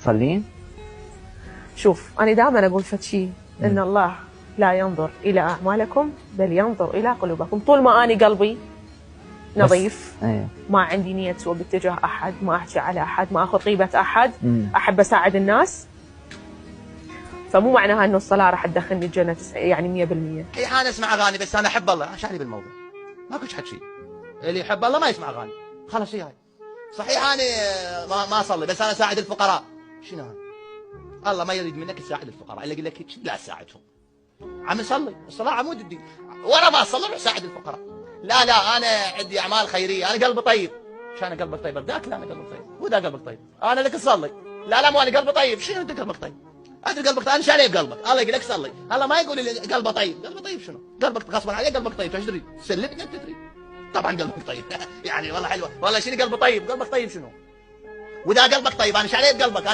تصلين؟ شوف أنا دائما أقول فد شيء إن الله لا ينظر إلى أعمالكم بل ينظر إلى قلوبكم. طول ما أنا قلبي نظيف، ما عندي نية سوء باتجاه أحد، ما أحكي على أحد، ما أخذ غيبة أحد، أحب أساعد الناس، فمو معناها إنه الصلاة راح تدخلني الجنة يعني 100%. إيه أنا أسمع أغاني بس أنا أحب الله، شو علي بالموضوع؟ ماكو حد شيء. اللي يحب الله ما يسمع أغاني، خلاص هي هاي. صحيح أنا ما أصلي بس أنا أساعد الفقراء. شنو هاي؟ الله ما يريد منك تساعد الفقراء، إلا يقول لك لا تساعدهم. عم نصلي، الصلاة عمود الدين، ورا ما أصلي روح ساعد الفقراء. لا أنا عندي أعمال خيرية، أنا قلبي طيب. شو أنا قلبك طيب؟ ذاك لا أنا قلبي طيب، وذا قلبك طيب. أنا لك تصلي. لا مو أنا قلبي طيب، شنو أنت قلبك طيب؟ أنت قلبك طيب، أنا شو علي بقلبك؟ الله يقول لك صلي، الله ما يقول لي قلبه طيب، قلبه طيب شنو؟ قلبك غصبا عليه قلبك طيب، ايش تريد؟ سلمك أنت تريد. طبعا قلبك طيب يعني والله حلوة، والله شنو قلبه طيب؟ قلبك طيب شنو؟ وإذا قلبك طيب أنا شو علي بقلبك؟